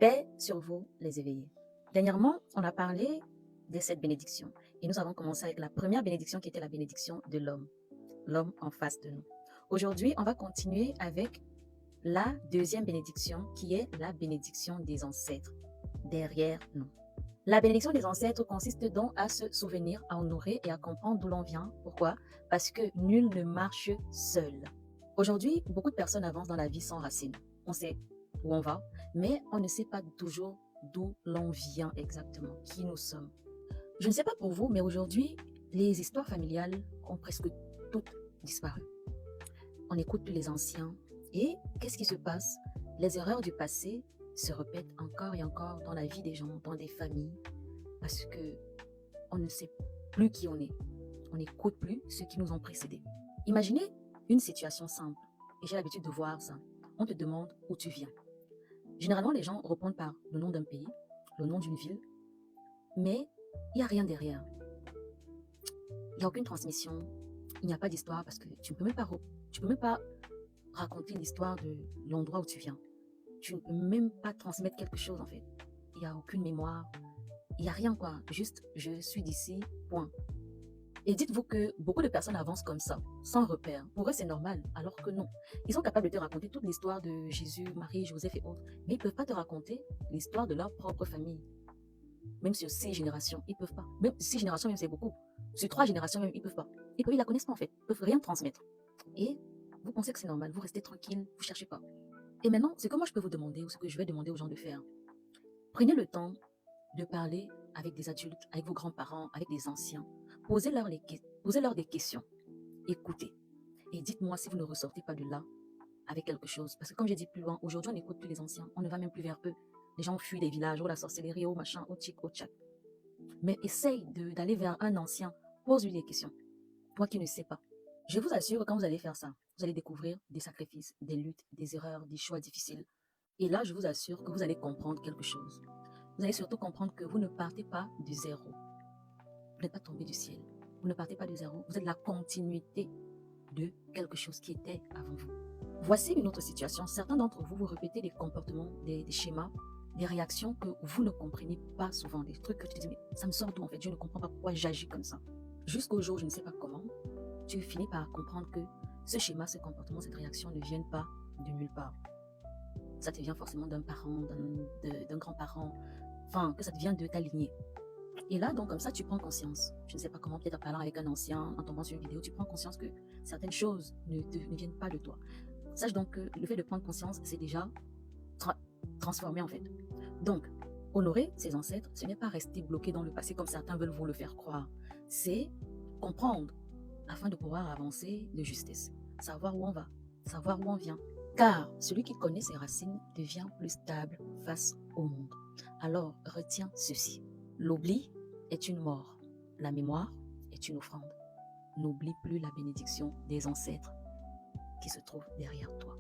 Paix sur vous, les éveillés. Dernièrement, on a parlé de cette bénédiction et nous avons commencé avec la première bénédiction qui était la bénédiction de l'homme en face de nous. Aujourd'hui, on va continuer avec la deuxième bénédiction qui est la bénédiction des ancêtres derrière nous. La bénédiction des ancêtres consiste donc à se souvenir, à honorer et à comprendre d'où l'on vient. Pourquoi? Parce que nul ne marche seul. Aujourd'hui, beaucoup de personnes avancent dans la vie sans racines. On sait où on va, mais on ne sait pas toujours d'où l'on vient exactement, qui nous sommes. Je ne sais pas pour vous, mais aujourd'hui, les histoires familiales ont presque toutes disparu. On n'écoute plus les anciens. Et qu'est-ce qui se passe? Les erreurs du passé se répètent encore et encore dans la vie des gens, dans des familles, parce que on ne sait plus qui on est. On n'écoute plus ceux qui nous ont précédés. Imaginez une situation simple, et j'ai l'habitude de voir ça. On te demande où tu viens. Généralement, les gens répondent par le nom d'un pays, le nom d'une ville, mais il n'y a rien derrière. Il n'y a aucune transmission, il n'y a pas d'histoire parce que tu ne peux même pas raconter l'histoire de l'endroit où tu viens. Tu ne peux même pas transmettre quelque chose en fait. Il n'y a aucune mémoire, il n'y a rien quoi. Juste, je suis d'ici, point. Et dites-vous que beaucoup de personnes avancent comme ça, sans repère. Pour eux, c'est normal, alors que non. Ils sont capables de te raconter toute l'histoire de Jésus, Marie, Joseph et autres, mais ils ne peuvent pas te raconter l'histoire de leur propre famille. Même sur 6 générations, ils ne peuvent pas. Même 6 générations, même c'est beaucoup. Sur 3 générations, même, ils ne peuvent pas. Ils la connaissent pas en fait. Ils ne peuvent rien transmettre. Et vous pensez que c'est normal, vous restez tranquille, vous ne cherchez pas. Et maintenant, c'est que moi je peux vous demander, ou ce que je vais demander aux gens de faire. Prenez le temps de parler avec des adultes, avec vos grands-parents, avec des anciens. Posez-leur des questions. Écoutez. Et dites-moi si vous ne ressortez pas de là avec quelque chose. Parce que comme j'ai dit plus loin, aujourd'hui on n'écoute plus les anciens. On ne va même plus vers eux. Les gens fuient des villages, oh la sorcellerie, oh machin, oh tchic, oh tchac. Mais essaye d'aller vers un ancien. Pose-lui des questions. Toi qui ne sais pas. Je vous assure que quand vous allez faire ça, vous allez découvrir des sacrifices, des luttes, des erreurs, des choix difficiles. Et là, je vous assure que vous allez comprendre quelque chose. Vous allez surtout comprendre que vous ne partez pas du zéro. Vous n'êtes pas tombé du ciel. Vous ne partez pas du zéro. Vous êtes la continuité de quelque chose qui était avant vous. Voici une autre situation. Certains d'entre vous, vous répétez des comportements, des schémas, des réactions que vous ne comprenez pas souvent. Des trucs que tu te dis, mais ça me sort d'où en fait? Je ne comprends pas pourquoi j'agis comme ça. Jusqu'au jour, je ne sais pas comment, tu finis par comprendre que ce schéma, ce comportement, cette réaction ne viennent pas de nulle part. Ça te vient forcément d'un parent, d'un grand-parent, enfin, que ça te vient de ta lignée. Et là, donc, comme ça, tu prends conscience. Je ne sais pas comment, peut-être en parlant avec un ancien, en tombant sur une vidéo, tu prends conscience que certaines choses ne viennent pas de toi. Sache donc que le fait de prendre conscience, c'est déjà transformé en fait. Donc, honorer ses ancêtres, ce n'est pas rester bloqué dans le passé comme certains veulent vous le faire croire. C'est comprendre afin de pouvoir avancer de justesse. Savoir où on va, savoir où on vient. Car celui qui connaît ses racines devient plus stable face au monde. Alors, retiens ceci. L'oubli est une mort. La mémoire est une offrande. N'oublie plus la bénédiction des ancêtres qui se trouvent derrière toi.